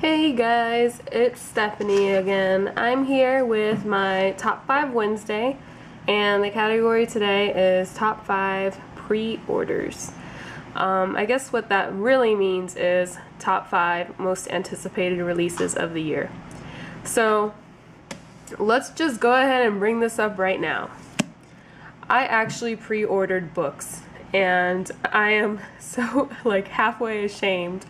Hey guys, it's Stephanie again. I'm here with my Top 5 Wednesday, and the category today is Top 5 Pre-Orders. I guess what that really means is Top 5 Most Anticipated Releases of the Year. So, let's just go ahead and bring this up right now. I actually pre-ordered books, and I am so, halfway ashamed,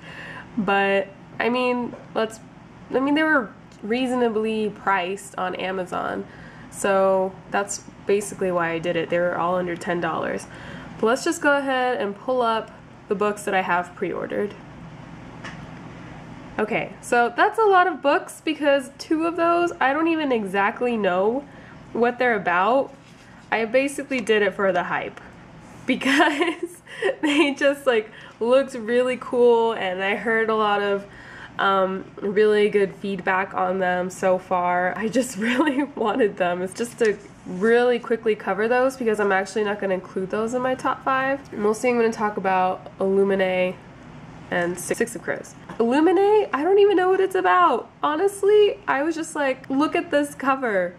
but I mean, they were reasonably priced on Amazon, so that's basically why I did it. They were all under $10. But let's just go ahead and pull up the books that I have pre-ordered. Okay, so that's a lot of books because 2 of those, I don't even exactly know what they're about. I basically did it for the hype because they just looked really cool, and I heard a lot of really good feedback on them so far. I just really wanted them. It's just to really quickly cover those because I'm actually not going to include those in my top 5. Mostly I'm going to talk about Illuminae and Six of Crows. Illuminae, I don't even know what it's about. Honestly, I was just like, look at this cover.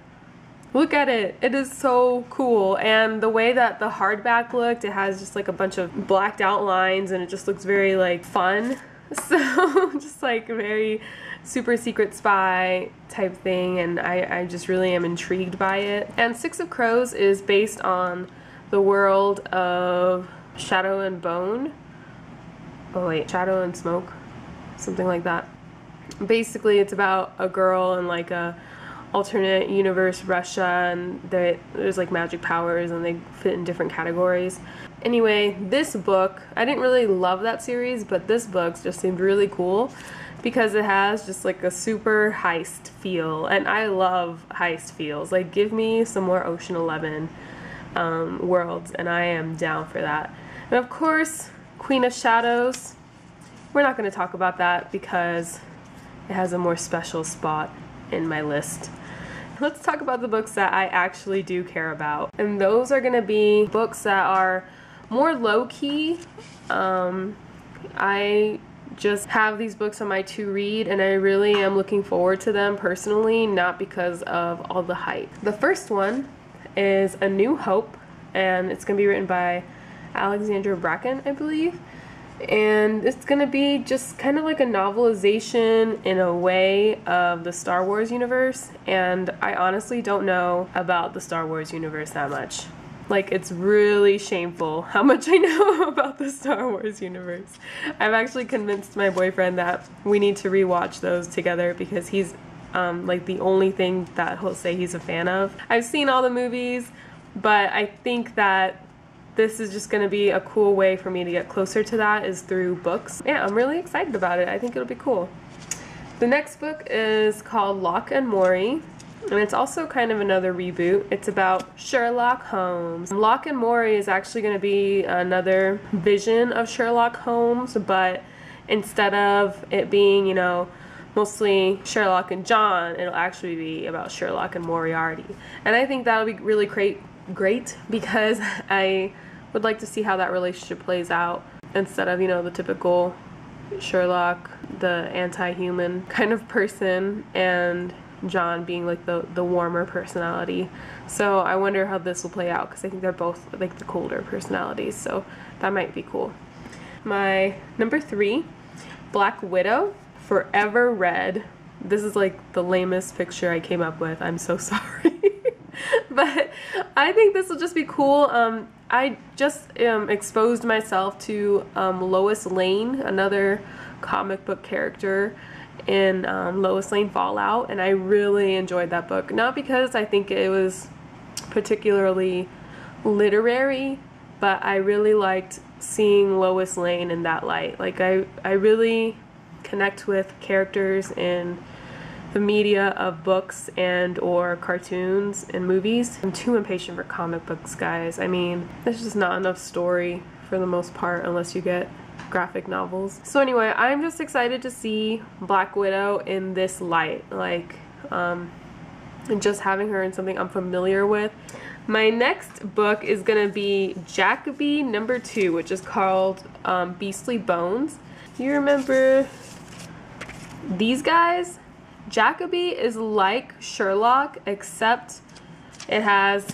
Look at it. It is so cool. And the way that the hardback looked, it has just a bunch of blacked out lines, and it just looks very fun. So just very super secret spy type thing, and I just really am intrigued by it. And Six of Crows is based on the world of Shadow and Bone. Oh wait, Shadow and Smoke, something like that. Basically it's about a girl in a alternate universe Russia, and there's magic powers, and they fit in different categories. Anyway, this book, I didn't really love that series, but this book just seemed really cool because it has just a super heist feel, and I love heist feels. Give me some more Ocean 11 worlds, and I am down for that. And of course, Queen of Shadows, we're not going to talk about that because it has a more special spot in my list. Let's talk about the books that I actually do care about, and those are going to be books that are more low-key. I just have these books on my to-read, and I really am looking forward to them personally, not because of all the hype. The first one is A New Hope, and it's going to be written by Alexandra Bracken, I believe. And it's going to be just kind of like a novelization in a way of the Star Wars universe, and I honestly don't know about the Star Wars universe that much. It's really shameful how much I know about the Star Wars universe. I've actually convinced my boyfriend that we need to rewatch those together because he's the only thing that he'll say he's a fan of. I've seen all the movies, but I think that this is just going to be a cool way for me to get closer to that is through books. Yeah, I'm really excited about it. I think it'll be cool. The next book is called Locke and Maury, and it's also kind of another reboot. It's about Sherlock Holmes. Locke and Maury is actually going to be another vision of Sherlock Holmes, but instead of it being, mostly Sherlock and John, it'll actually be about Sherlock and Moriarty. And I think that'll be really great because I would like to see how that relationship plays out instead of, the typical Sherlock, the anti-human kind of person, and John being the warmer personality. So I wonder how this will play out because I think they're both the colder personalities, so that might be cool. My number 3, Black Widow, Forever Red. This is the lamest picture I came up with. I'm so sorry. But I think this will just be cool. I just exposed myself to Lois Lane, another comic book character in Lois Lane Fallout, and I really enjoyed that book. Not because I think it was particularly literary, but I really liked seeing Lois Lane in that light. I really connect with characters in the media of books and or cartoons and movies. I'm too impatient for comic books, guys. I mean, there's just not enough story for the most part unless you get graphic novels. So anyway, I'm just excited to see Black Widow in this light, and just having her in something I'm familiar with. My next book is gonna be Jacoby number 2, which is called Beastly Bones. Do you remember these guys, Jacoby is like Sherlock, except it has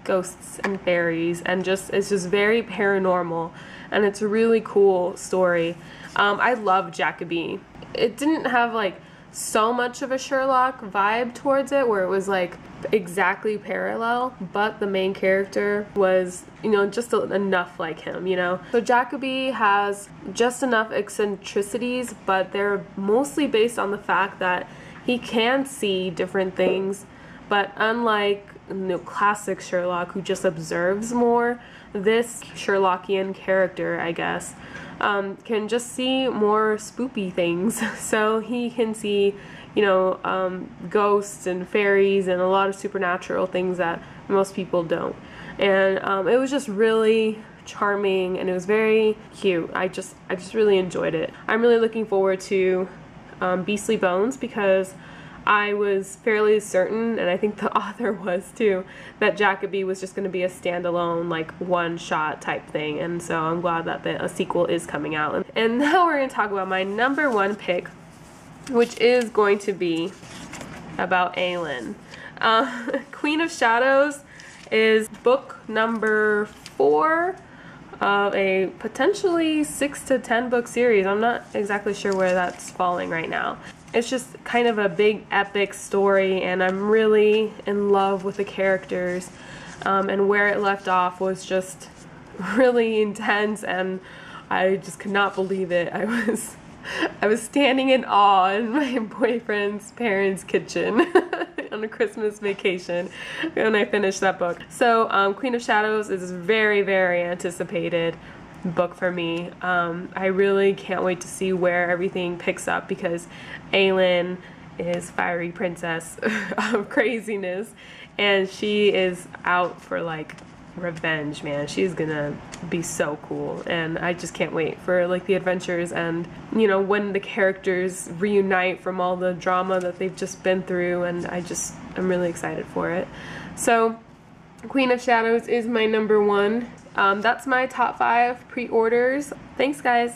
ghosts and fairies and it's just very paranormal, and it's a really cool story. I love Jacoby. It didn't have like so much of a Sherlock vibe towards it where it was like exactly parallel, but the main character was, you know, just enough like him, you know. So Jacoby has just enough eccentricities, but they're mostly based on the fact that he can see different things, but unlike, you know, classic Sherlock who just observes more, this Sherlockian character, I guess, can just see more spoopy things. So he can see, you know, ghosts and fairies and a lot of supernatural things that most people don't. And it was just really charming, and it was very cute. I just really enjoyed it. I'm really looking forward to Beastly Bones, because I was fairly certain, and I think the author was too, that Jacoby was just going to be a standalone, like, one-shot type thing, and so I'm glad that a sequel is coming out. And now we're going to talk about my number one pick, which is going to be about Aelin. Queen of Shadows is book number 4 of a potentially 6 to 10 book series. I'm not exactly sure where that's falling right now. It's just kind of a big epic story, and I'm really in love with the characters, and where it left off was just really intense, and I just could not believe it. I was standing in awe in my boyfriend's parents' kitchen on a Christmas vacation when I finished that book. So Queen of Shadows is a very, very anticipated book for me. I really can't wait to see where everything picks up, because Aelin is fiery princess of craziness, and she is out for like revenge, man. She's gonna be so cool, and I just can't wait for like the adventures, and you know, when the characters reunite from all the drama that they've just been through, and I'm really excited for it. So Queen of Shadows is my number one. That's my top 5 pre-orders. Thanks, guys.